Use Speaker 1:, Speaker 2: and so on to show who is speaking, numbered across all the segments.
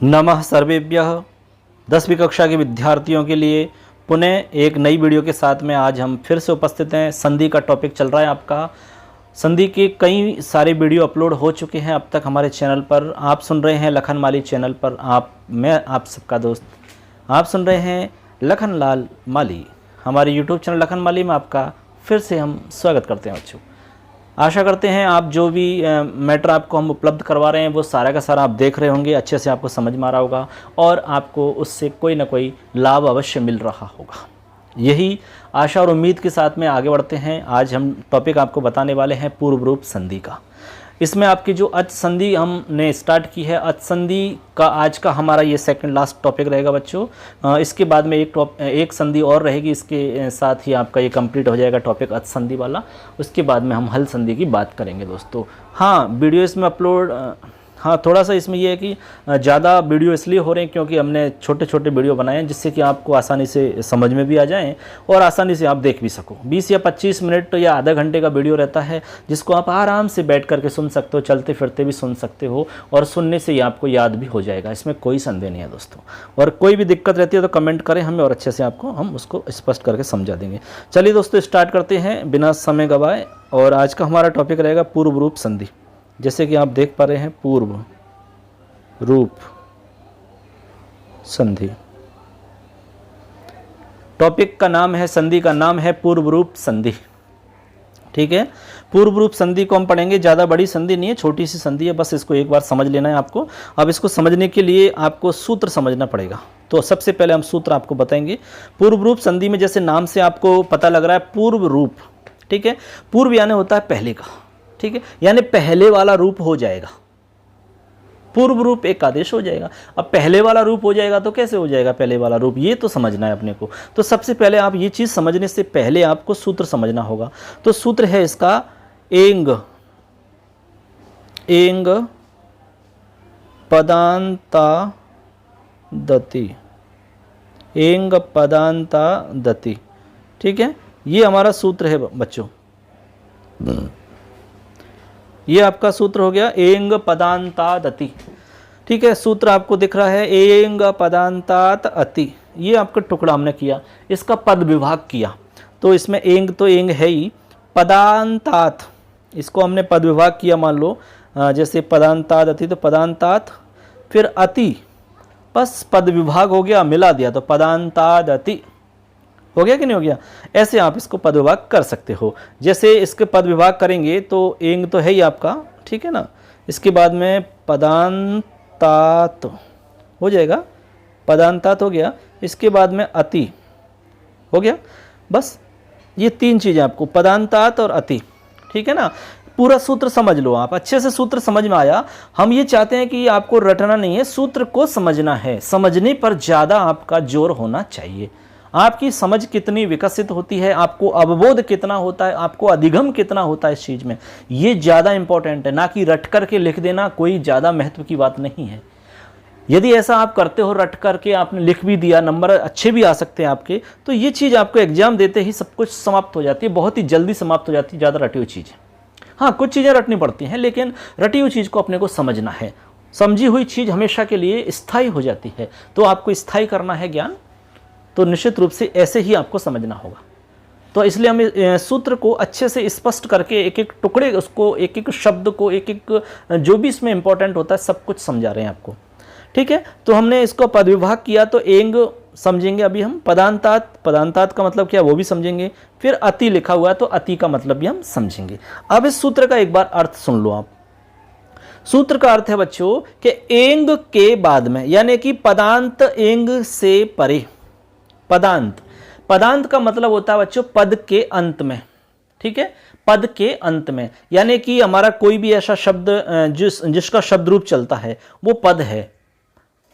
Speaker 1: नमः सर्वेभ्यः। 10वीं कक्षा के विद्यार्थियों के लिए पुनः एक नई वीडियो के साथ में आज हम फिर से उपस्थित हैं। संधि का टॉपिक चल रहा है आपका। संधि के कई सारे वीडियो अपलोड हो चुके हैं अब तक हमारे चैनल पर। आप सुन रहे हैं लखन माली चैनल पर। मैं आप सबका दोस्त, आप सुन रहे हैं लखन लाल माली। हमारे यूट्यूब चैनल लखन माली में आपका फिर से हम स्वागत करते हैं बच्चों। आशा करते हैं आप जो भी मैटर आपको हम उपलब्ध करवा रहे हैं वो सारा का सारा आप देख रहे होंगे, अच्छे से आपको समझ में आ रहा होगा और आपको उससे कोई ना कोई लाभ अवश्य मिल रहा होगा। यही आशा और उम्मीद के साथ में आगे बढ़ते हैं। आज हम टॉपिक आपको बताने वाले हैं पूर्व रूप संधि का। इसमें आपकी जो अच संधि हमने स्टार्ट की है, अच संधि का आज का हमारा ये सेकंड लास्ट टॉपिक रहेगा बच्चों। इसके बाद में एक संधि और रहेगी, इसके साथ ही आपका ये कंप्लीट हो जाएगा टॉपिक अच संधि वाला। उसके बाद में हम हल संधि की बात करेंगे दोस्तों। हाँ, वीडियो इसमें अपलोड थोड़ा सा इसमें ये है कि ज़्यादा वीडियो इसलिए हो रहे हैं क्योंकि हमने छोटे छोटे वीडियो बनाए हैं जिससे कि आपको आसानी से समझ में भी आ जाएं और आसानी से आप देख भी सको। 20 या 25 मिनट या आधा घंटे का वीडियो रहता है जिसको आप आराम से बैठ करके सुन सकते हो, चलते फिरते भी सुन सकते हो और सुनने से ही आपको याद भी हो जाएगा। इसमें कोई संदेह नहीं है दोस्तों। और कोई भी दिक्कत रहती है तो कमेंट करें हमें और अच्छे से आपको हम उसको स्पष्ट करके समझा देंगे। चलिए दोस्तों, स्टार्ट करते हैं बिना समय गवाए। और आज का हमारा टॉपिक रहेगा पूर्व रूप संधि। जैसे कि आप देख पा रहे हैं, पूर्व रूप संधि टॉपिक का नाम है, संधि का नाम है पूर्व रूप संधि। ठीक है, पूर्व रूप संधि को हम पढ़ेंगे। ज़्यादा बड़ी संधि नहीं है, छोटी सी संधि है, बस इसको एक बार समझ लेना है आपको। अब इसको समझने के लिए आपको सूत्र समझना पड़ेगा। तो सबसे पहले हम सूत्र आपको बताएंगे। पूर्व रूप संधि में जैसे नाम से आपको पता लग रहा है पूर्व रूप, ठीक है। पूर्व यानी होता है पहले का, ठीक है, यानी पहले वाला रूप हो जाएगा। पूर्व रूप एक आदेश हो जाएगा। अब पहले वाला रूप हो जाएगा तो कैसे हो जाएगा पहले वाला रूप, ये तो समझना है अपने को। तो सबसे पहले आप ये चीज़ समझने से पहले आपको सूत्र समझना होगा। तो सूत्र है इसका एंग पदांता दति, एंग पदांता दति। ठीक है, ये हमारा सूत्र है बच्चों। ये आपका सूत्र हो गया एंग पदांतात अति। ठीक है, सूत्र आपको दिख रहा है एंग पदांतात अति। ये आपका टुकड़ा हमने किया, इसका पद विभाग किया। तो इसमें एंग तो एंग है ही, पदांतात इसको हमने पद विभाग किया। मान लो जैसे पदांतात अति तो पदांतात, फिर अति, बस पद विभाग हो गया, मिला दिया तो पदांतात अति हो गया कि नहीं हो गया। ऐसे आप इसको पद विभाग कर सकते हो। जैसे इसके पद विभाग करेंगे तो एंग तो है ही आपका, ठीक है ना। इसके बाद में पदांतात हो जाएगा, पदांतात हो गया। इसके बाद में अति हो गया। बस ये तीन चीज़ें आपको, पदांतात और अति, ठीक है ना। पूरा सूत्र समझ लो आप, अच्छे से सूत्र समझ में आया। हम ये चाहते हैं कि आपको रटना नहीं है, सूत्र को समझना है। समझने पर ज़्यादा आपका जोर होना चाहिए। आपकी समझ कितनी विकसित होती है, आपको अवबोध कितना होता है, आपको अधिगम कितना होता है इस चीज़ में, ये ज़्यादा इंपॉर्टेंट है। ना कि रट करके लिख देना कोई ज़्यादा महत्व की बात नहीं है। यदि ऐसा आप करते हो, रट करके आपने लिख भी दिया, नंबर अच्छे भी आ सकते हैं आपके, तो ये चीज़ आपको एग्जाम देते ही सब कुछ समाप्त हो जाती है, बहुत ही जल्दी समाप्त हो जाती है ज़्यादा रटी हुई चीज़। हाँ, कुछ चीज़ें रटनी पड़ती हैं, लेकिन रटी हुई चीज़ को अपने को समझना है। समझी हुई चीज़ हमेशा के लिए स्थायी हो जाती है। तो आपको स्थायी करना है ज्ञान, तो निश्चित रूप से ऐसे ही आपको समझना होगा। तो इसलिए हम सूत्र को अच्छे से स्पष्ट करके एक एक टुकड़े, उसको एक एक शब्द को, एक एक जो भी इसमें इंपॉर्टेंट होता है सब कुछ समझा रहे हैं आपको। ठीक है, तो हमने इसको पद विभाग किया। तो एंग समझेंगे अभी हम, पदांतात, पदांतात का मतलब क्या वो भी समझेंगे। फिर अति लिखा हुआ है तो अति का मतलब भी हम समझेंगे। अब इस सूत्र का एक बार अर्थ सुन लो आप। सूत्र का अर्थ है बच्चों कि एंग के बाद में, यानी कि पदांत एंग से परे। पदांत, पदांत का मतलब होता है बच्चों पद के अंत में। ठीक है, पद के अंत में, यानी कि हमारा कोई भी ऐसा शब्द जिसका शब्द रूप चलता है वो पद है।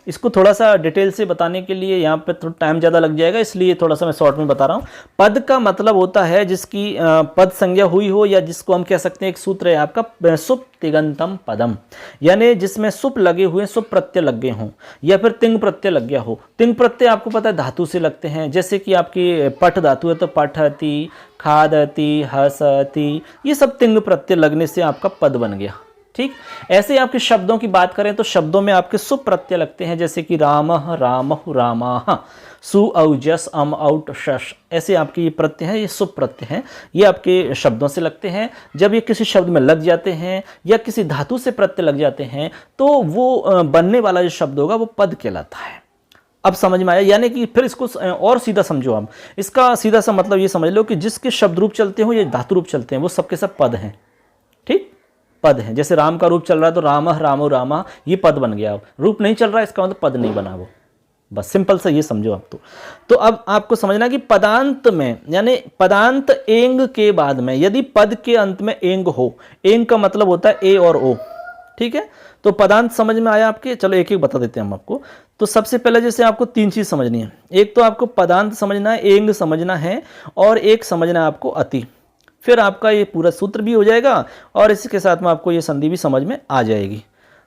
Speaker 1: इसको थोड़ा सा डिटेल से बताने के लिए यहाँ पे थोड़ा टाइम ज़्यादा लग जाएगा, इसलिए थोड़ा सा मैं शॉर्ट में बता रहा हूँ। पद का मतलब होता है जिसकी पद संज्ञा हुई हो, या जिसको हम कह सकते हैं, एक सूत्र है आपका सुप तिगंतम पदम, यानी जिसमें सुप लगे हुए, सुप प्रत्यय लग गए हों, या फिर तिंग प्रत्यय लग गया हो। तिंग प्रत्यय आपको पता है धातु से लगते हैं, जैसे कि आपकी पठ धातु है तो पठति, खादति, हसति, ये सब तिंग प्रत्यय लगने से आपका पद बन गया। ठीक। ऐसे आपके शब्दों की बात करें तो शब्दों में आपके सुप प्रत्यय लगते हैं, जैसे कि रामः रामहु रामाः, सु औ जस अम औट शश, ऐसे आपके ये प्रत्यय हैं, ये सुप प्रत्यय हैं, ये आपके शब्दों से लगते हैं। जब ये किसी शब्द में लग जाते हैं या किसी धातु से प्रत्यय लग जाते हैं तो वो बनने वाला जो शब्द होगा वो पद कहलाता है। अब समझ में आया? यानी कि फिर इसको और सीधा समझो आप, इसका सीधा सा मतलब ये समझ लो कि जिसके शब्द रूप चलते हो या धातु रूप चलते हैं वो सबके सब पद हैं। ठीक, पद है। जैसे राम का रूप चल रहा है तो रामः रामो रामा, ये पद बन गया। रूप नहीं चल रहा है इसका मतलब पद नहीं बना वो। बस सिंपल सा ये समझो आप। तो अब आपको समझना कि पदांत में, यानी पदांत एंग के बाद में यदि पद के अंत में एंग हो, एंग का मतलब होता है ए और ओ। ठीक है, तो पदांत समझ में आया आपके? चलो एक एक बता देते हैं हम आपको। तो सबसे पहले जैसे आपको तीन चीज समझनी है। एक तो आपको पदांत समझना है, एंग समझना है, और एक समझना है आपको अति। फिर आपका ये पूरा सूत्र भी हो जाएगा और इसके साथ में आपको ये संधि भी समझ में आ जाएगी।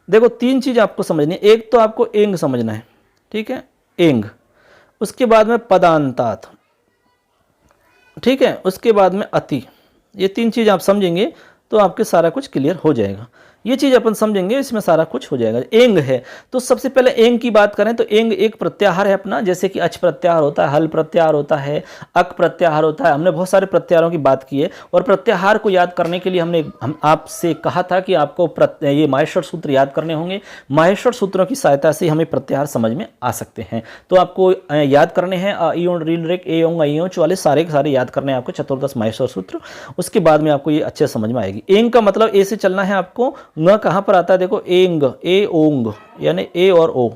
Speaker 1: देखो तीन चीज आपको समझनी है। एक तो आपको एंग समझना है, ठीक है, एंग। उसके बाद में पदांतात, ठीक है, उसके बाद में अति। ये तीन चीज आप समझेंगे तो आपके सारा कुछ क्लियर हो जाएगा। ये चीज अपन समझेंगे इसमें सारा कुछ हो जाएगा। एंग है तो सबसे पहले एंग की बात करें तो एंग एक प्रत्याहार है अपना, जैसे कि अच प्रत्याहार होता है, हल प्रत्याहार होता है, अक प्रत्याहार होता है। हमने बहुत सारे प्रत्याहारों की बात की है और प्रत्याहार को याद करने के लिए हम आपसे कहा था कि आपको ये माहेश्वर सूत्र याद करने होंगे। माहेश्वर सूत्रों की सहायता से हमें प्रत्याहार समझ में आ सकते हैं। तो आपको याद करने हैं वाले सारे के सारे याद करने हैं आपको, चतुर्दश माहेश्वर सूत्र। उसके बाद में आपको ये अच्छे समझ में आएगी। एंग का मतलब ए से चलना है आपको। न कहां पर आता है? देखो एंग, ए ओंग, यानी ए और ओ।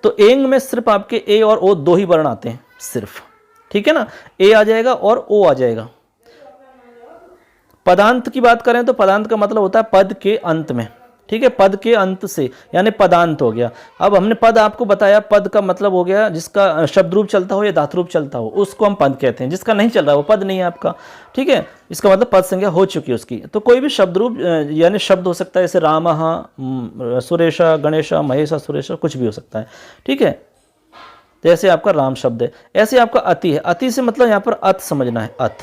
Speaker 1: तो एंग में सिर्फ आपके ए और ओ दो ही वर्ण आते हैं सिर्फ, ठीक है ना, ए आ जाएगा और ओ आ जाएगा। पदांत की बात करें तो पदांत का मतलब होता है पद के अंत में, ठीक है, पद के अंत से, यानी पदांत हो गया। अब हमने पद आपको बताया, पद का मतलब हो गया जिसका शब्द रूप चलता हो या धातु रूप चलता हो उसको हम पद कहते हैं। जिसका नहीं चल रहा वो पद नहीं है आपका, ठीक है, इसका मतलब पद संज्ञा हो चुकी है उसकी। तो कोई भी शब्द रूप यानी शब्द हो सकता है, जैसे रामः, सुरेश, गणेश, महेश, सुरेश, कुछ भी हो सकता है, ठीक है। तो ऐसे आपका राम शब्द है। ऐसे आपका अति है। अति से मतलब यहाँ पर अत समझना है, अत,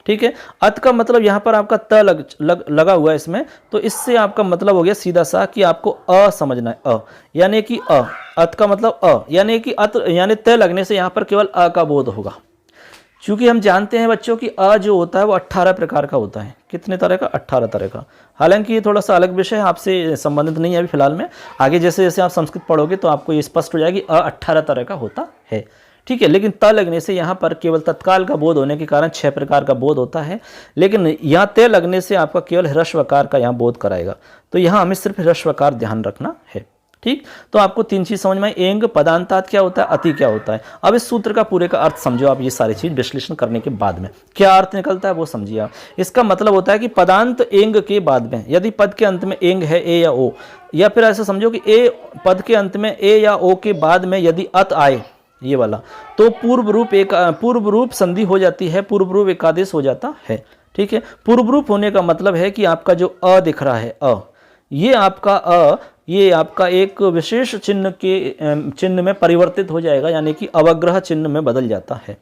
Speaker 1: ठीक है। अत का मतलब यहाँ पर आपका त लगा हुआ है इसमें, तो इससे आपका मतलब हो गया सीधा सा कि आपको अ समझना है, अ, यानी कि अ। अत का मतलब अ, यानी कि अत यानी त लगने से यहाँ पर केवल अ का बोध होगा। क्योंकि हम जानते हैं बच्चों कि अ जो होता है वो 18 प्रकार का होता है। कितने तरह का? 18 तरह का। हालांकि ये थोड़ा सा अलग विषय है, आपसे संबंधित नहीं है अभी फिलहाल में। आगे जैसे जैसे आप संस्कृत पढ़ोगे तो आपको ये स्पष्ट हो जाएगी अ 18 तरह का होता है, ठीक है। लेकिन त लगने से यहाँ पर केवल तत्काल का बोध होने के कारण 6 प्रकार का बोध होता है, लेकिन यहाँ त लगने से आपका केवल ह्रस्वकार का यहाँ बोध कराएगा। तो यहाँ हमें सिर्फ ह्रस्वकार ध्यान रखना है, ठीक। तो आपको तीन चीज समझ में आई, एंग, पदांतात क्या होता है, अति क्या होता है। अब इस सूत्र का पूरे का अर्थ समझो आप। ये सारी चीज विश्लेषण करने के बाद में क्या अर्थ निकलता है वो समझिए आप। इसका मतलब होता है कि पदांत एंग के बाद में यदि पद के अंत में एंग है, ए या ओ, या फिर ऐसा समझो कि ए पद के अंत में ए या ओ के बाद में यदि अत आए, ये वाला, तो पूर्व रूप संधि हो जाती है, पूर्व रूप एकादेश हो जाता है, ठीक है। पूर्व रूप होने का मतलब है कि आपका जो अ दिख रहा है, अ, ये आपका अ, ये आपका एक विशेष चिन्ह में परिवर्तित हो जाएगा, यानी कि अवग्रह चिन्ह में बदल जाता है।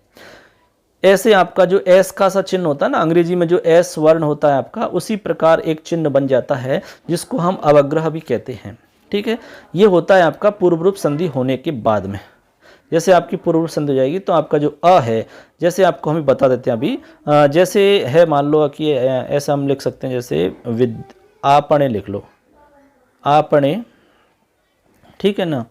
Speaker 1: ऐसे आपका जो एस का सा चिन्ह होता है ना, अंग्रेजी में जो एस वर्ण होता है आपका, उसी प्रकार एक चिन्ह बन जाता है जिसको हम अवग्रह भी कहते हैं, ठीक है। ये होता है आपका पूर्व रूप संधि होने के बाद में। जैसे आपकी पूर्व रूप संधि हो जाएगी तो आपका जो अ है, जैसे आपको हम बता देते हैं अभी, जैसे है मान लो कि ऐसा हम लिख सकते हैं, जैसे आपने लिख लो, आपने, ठीक है ना,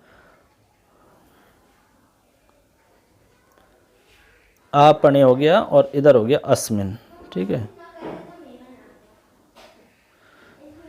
Speaker 1: आपने हो गया और इधर हो गया अस्मिन, ठीक है,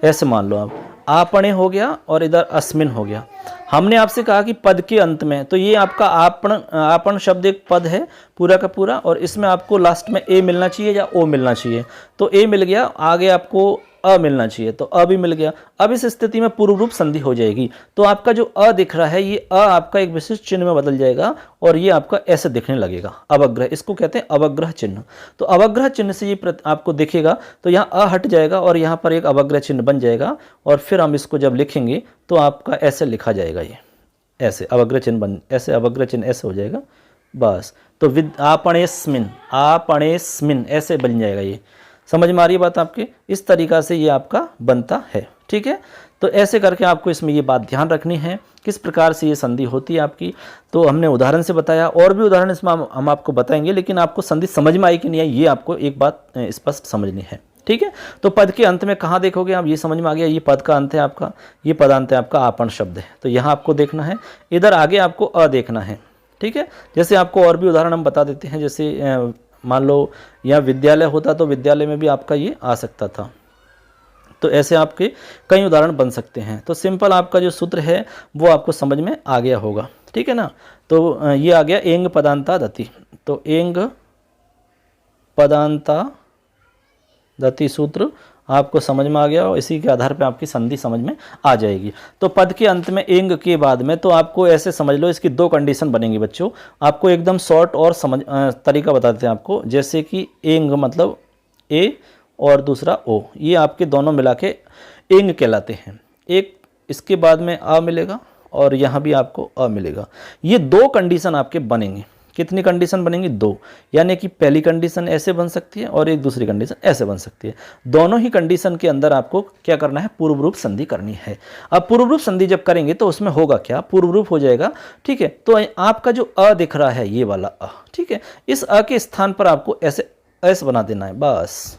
Speaker 1: ऐसे मान लो आप, आपने हो गया और इधर अस्मिन हो गया। हमने आपसे कहा कि पद के अंत में, तो ये आपका आपन शब्द एक पद है पूरा का पूरा, और इसमें आपको लास्ट में ए मिलना चाहिए या ओ मिलना चाहिए। तो ए मिल गया, आगे आपको अ मिलना चाहिए, तो अ भी मिल गया। अब इस स्थिति में पूर्व रूप संधि हो जाएगी, तो आपका जो अ दिख रहा है, ये अ आपका एक विशिष्ट चिन्ह में बदल जाएगा और ये आपका ऐसे दिखने लगेगा, अवग्रह, इसको कहते हैं अवग्रह चिन्ह। तो अवग्रह चिन्ह से ये आपको दिखेगा, तो यहाँ अ हट जाएगा और यहाँ पर एक अवग्रह चिन्ह बन जाएगा, और फिर हम इसको जब लिखेंगे तो आपका ऐसे लिखा जाएगा, ये ऐसे अवग्रह चिन्ह ऐसे अवग्रह चिन्ह ऐसे हो जाएगा, बस। तो आपणेस्मिन, आपणेस्मिन ऐसे बन जाएगा ये। समझ में आ रही है बात आपकी? इस तरीका से ये आपका बनता है, ठीक है। तो ऐसे करके आपको इसमें ये बात ध्यान रखनी है किस प्रकार से ये संधि होती है आपकी। तो हमने उदाहरण से बताया, और भी उदाहरण इसमें हम आपको बताएंगे, लेकिन आपको संधि समझ में आई कि नहीं आई ये आपको एक बात स्पष्ट समझनी है, ठीक है। तो पद के अंत में कहाँ देखोगे आप, ये समझ में आ गया, ये पद का अंत है आपका, ये पदांत है आपका आपण शब्द है, तो यहाँ आपको देखना है। इधर आगे आपको अ देखना है, ठीक है। जैसे आपको और भी उदाहरण हम बता देते हैं, जैसे मान लो यहाँ विद्यालय होता तो विद्यालय में भी आपका ये आ सकता था। तो ऐसे आपके कई उदाहरण बन सकते हैं। तो सिंपल आपका जो सूत्र है वो आपको समझ में आ गया होगा, ठीक है ना। तो ये आ गया एंग पदांता दति। तो एंग पदांता दति सूत्र आपको समझ में आ गया, और इसी के आधार पे आपकी संधि समझ में आ जाएगी। तो पद के अंत में एंग के बाद में तो आपको ऐसे समझ लो, इसकी दो कंडीशन बनेंगी बच्चों। आपको एकदम शॉर्ट और समझ तरीका बताते हैं आपको। जैसे कि एंग मतलब ए और दूसरा ओ, ये आपके दोनों मिला के एंग कहलाते हैं। एक इसके बाद में आ मिलेगा और यहाँ भी आपको अ मिलेगा। ये दो कंडीशन आपके बनेंगे। कितनी कंडीशन बनेंगी? दो। यानी कि पहली कंडीशन ऐसे बन सकती है और एक दूसरी कंडीशन ऐसे बन सकती है। दोनों ही कंडीशन के अंदर आपको क्या करना है? पूर्व रूप संधि करनी है। अब पूर्व रूप संधि जब करेंगे तो उसमें होगा क्या? पूर्व रूप हो जाएगा, ठीक है। तो आपका जो अ दिख रहा है ये वाला अ, ठीक है, इस अ के स्थान पर आपको ऐसे एस बना देना है बस,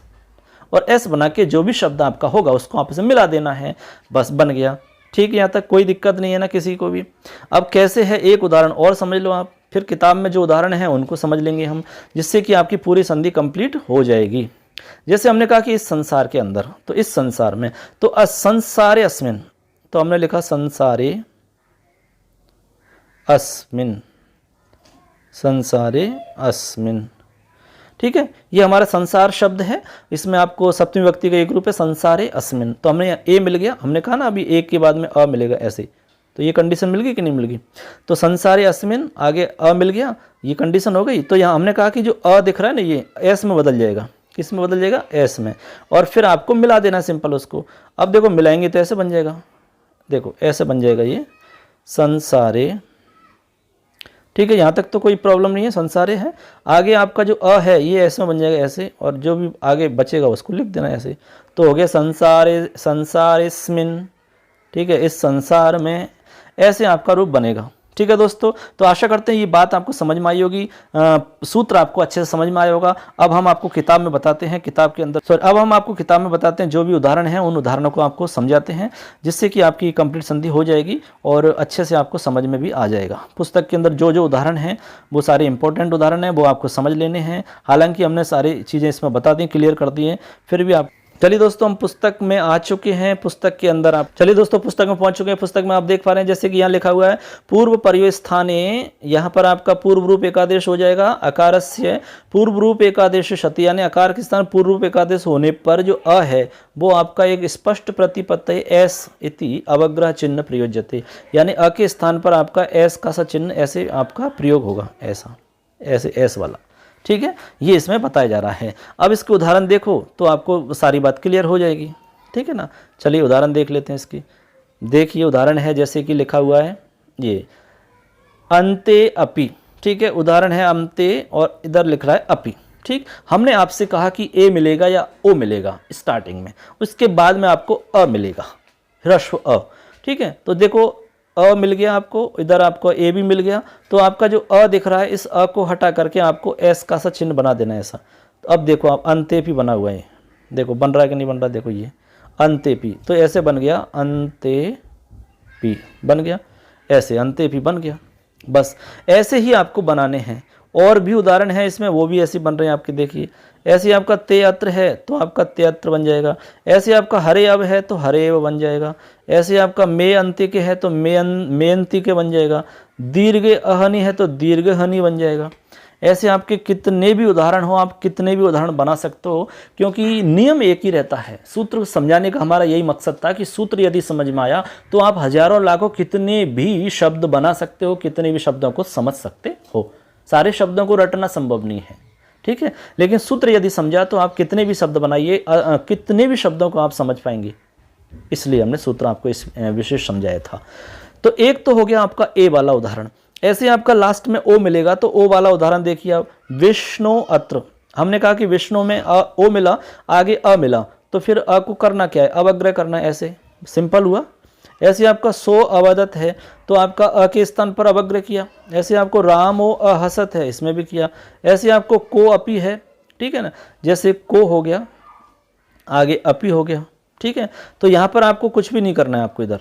Speaker 1: और एस बना के जो भी शब्द आपका होगा उसको आपस में मिला देना है, बस बन गया, ठीक है। यहाँ तक कोई दिक्कत नहीं है ना किसी को भी। अब कैसे है, एक उदाहरण और समझ लो आप, फिर किताब में जो उदाहरण है उनको समझ लेंगे हम, जिससे कि आपकी पूरी संधि कंप्लीट हो जाएगी। जैसे हमने कहा कि इस संसार के अंदर, तो इस संसार में, तो संसारे अस्मिन, तो हमने लिखा संसारे अस्मिन, संसारे अस्मिन, ठीक है। ये हमारा संसार शब्द है, इसमें आपको सप्तमी विभक्ति का एक रूप है संसारे अस्मिन। तो हमने ए मिल गया, हमने कहा ना अभी ए के बाद में अ मिलेगा ऐसे, तो ये कंडीशन मिल गई कि नहीं मिल गई? तो संसारे अस्मिन आगे अ मिल गया, ये कंडीशन हो गई। तो यहाँ हमने कहा कि जो अ दिख रहा है ना ये एस में बदल जाएगा। किस में बदल जाएगा? एस में। और फिर आपको मिला देना सिंपल उसको। अब देखो मिलाएंगे तो ऐसे बन जाएगा, देखो ऐसे बन जाएगा ये संसारे, ठीक है। यहाँ तक तो कोई प्रॉब्लम नहीं है, संसारे है। आगे आपका जो अ है ये ऐसे में बन जाएगा ऐसे, और जो भी आगे बचेगा उसको लिख देना ऐसे। तो हो गया संसारे, संसारेस्मिन, ठीक है, इस संसार में, ऐसे आपका रूप बनेगा, ठीक है दोस्तों। तो आशा करते हैं ये बात आपको समझ में आई होगी, सूत्र आपको अच्छे से समझ में आया होगा। अब हम आपको किताब में बताते हैं, किताब के अंदर अब हम आपको किताब में बताते हैं जो भी उदाहरण हैं, उन उदाहरणों को आपको समझाते हैं, जिससे कि आपकी कंप्लीट संधि हो जाएगी और अच्छे से आपको समझ में भी आ जाएगा। पुस्तक के अंदर जो जो उदाहरण हैं वो सारे इंपॉर्टेंट उदाहरण हैं, वो आपको समझ लेने हैं। हालांकि हमने सारी चीज़ें इसमें बता दी, क्लियर कर दी हैं, फिर भी आप चलिए दोस्तों हम पुस्तक में आ चुके हैं। पुस्तक के अंदर आप चलिए दोस्तों पुस्तक में पहुंच चुके हैं। पुस्तक में आप देख पा रहे हैं जैसे कि यहाँ लिखा हुआ है पूर्व पर्यवस्थाने, यहाँ पर आपका पूर्व रूप एकादेश हो जाएगा अकारस्य पूर्व रूप एकादेश शति, यानी अकार के स्थान पूर्व रूप एकादेश होने पर जो अ है वो आपका एक स्पष्ट प्रतिपत्ति एस इति अवग्रह चिन्ह प्रयोज्यते, यानी अ के स्थान पर आपका एस का सा चिन्ह ऐसे आपका प्रयोग होगा, ऐसा ऐसे एस वाला, ठीक है। ये इसमें बताया जा रहा है। अब इसके उदाहरण देखो तो आपको सारी बात क्लियर हो जाएगी, ठीक है ना। चलिए उदाहरण देख लेते हैं इसकी। देखिए उदाहरण है जैसे कि लिखा हुआ है ये अंते अपि, ठीक है, उदाहरण है अंते और इधर लिख रहा है अपि, ठीक। हमने आपसे कहा कि ए मिलेगा या ओ मिलेगा स्टार्टिंग में, उसके बाद में आपको अ मिलेगा, ह्रस्व अ, ठीक है। तो देखो अ मिल गया आपको, इधर आपको ए भी मिल गया, तो आपका जो अ दिख रहा है इस अ को हटा करके आपको एस का सा चिन्ह बना देना है ऐसा। तो अब देखो आप अंते पी बना हुआ है, देखो बन रहा है कि नहीं बन रहा, देखो ये अंते पी, तो ऐसे बन गया अंते पी बन गया, ऐसे अंते पी बन गया। बस ऐसे ही आपको बनाने हैं। और भी उदाहरण है इसमें, वो भी ऐसे बन रहे हैं आपके, देखिए ऐसे आपका तेअत्र है तो आपका तेअत्र बन जाएगा, ऐसे आपका हरे अव है तो हरे अव बन जाएगा, ऐसे आपका मे अंतिके है तो मे अंतिके बन जाएगा, दीर्घ अहनि है तो दीर्घ हनि बन जाएगा। ऐसे आपके कितने भी उदाहरण हो, आप कितने भी उदाहरण बना सकते हो, क्योंकि नियम एक ही रहता है। सूत्र समझाने का हमारा यही मकसद था कि सूत्र यदि समझ में आया तो आप हजारों लाखों कितने भी शब्द बना सकते हो, कितने भी शब्दों को समझ सकते हो। सारे शब्दों को रटना संभव नहीं है, ठीक है, लेकिन सूत्र यदि समझा तो आप कितने भी शब्द बनाइए, कितने भी शब्दों को आप समझ पाएंगे। इसलिए हमने सूत्र आपको इस विशेष समझाया था। तो एक तो हो गया आपका ए वाला उदाहरण। ऐसे आपका लास्ट में ओ मिलेगा, तो ओ वाला उदाहरण देखिए आप, विष्णु अत्र, हमने कहा कि विष्णु में ओ मिला, आगे अ मिला, तो फिर अ को करना क्या है, अवग्रह करना है, ऐसे सिंपल हुआ। ऐसे आपका सो अवदत है तो आपका अ के स्थान पर अवग्रह किया। ऐसे आपको राम ओ अहसत है, इसमें भी किया। ऐसे आपको को अपी है, ठीक है ना, जैसे को हो गया, आगे अपी हो गया, ठीक है। तो यहाँ पर आपको कुछ भी नहीं करना है, आपको इधर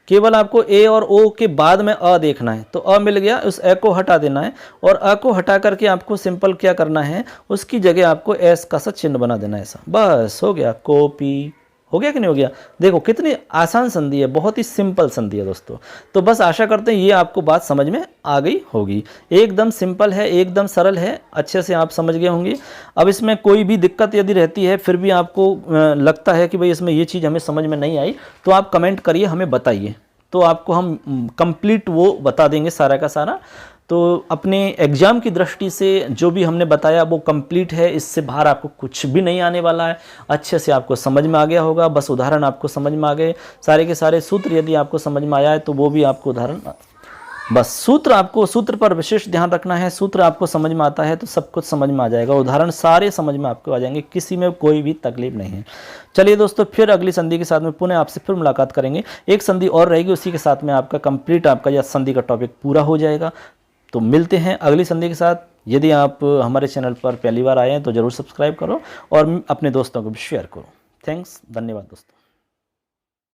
Speaker 1: केवल आपको ए और ओ के बाद में अ देखना है। तो अ मिल गया, उस ए को हटा देना है, और अ को हटा करके आपको सिंपल क्या करना है, उसकी जगह आपको एस का सा चिन्ह बना देना है, ऐसा बस हो गया। कॉपी हो गया कि नहीं हो गया। देखो कितनी आसान संधि है, बहुत ही सिंपल संधि है दोस्तों। तो बस आशा करते हैं ये आपको बात समझ में आ गई होगी। एकदम सिंपल है, एकदम सरल है, अच्छे से आप समझ गए होंगे। अब इसमें कोई भी दिक्कत यदि रहती है, फिर भी आपको लगता है कि भाई इसमें ये चीज़ हमें समझ में नहीं आई, तो आप कमेंट करिए, हमें बताइए, तो आपको हम कंप्लीट वो बता देंगे सारा का सारा। तो अपने एग्ज़ाम की दृष्टि से जो भी हमने बताया वो कंप्लीट है, इससे बाहर आपको कुछ भी नहीं आने वाला है। अच्छे से आपको समझ में आ गया होगा, बस उदाहरण आपको समझ में आ गए, सारे के सारे सूत्र यदि आपको समझ में आया है तो वो भी आपको उदाहरण, बस सूत्र, आपको सूत्र पर विशेष ध्यान रखना है। सूत्र आपको समझ में आता है तो सब कुछ समझ में आ जाएगा, उदाहरण सारे समझ में आपको आ जाएंगे, किसी में कोई भी तकलीफ नहीं है। चलिए दोस्तों, फिर अगली संधि के साथ में पुनः आपसे फिर मुलाकात करेंगे। एक संधि और रहेगी, उसी के साथ में आपका कंप्लीट आपका यह संधि का टॉपिक पूरा हो जाएगा। तो मिलते हैं अगली संधि के साथ। यदि आप हमारे चैनल पर पहली बार आए हैं तो ज़रूर सब्सक्राइब करो और अपने दोस्तों को भी शेयर करो। थैंक्स, धन्यवाद दोस्तों।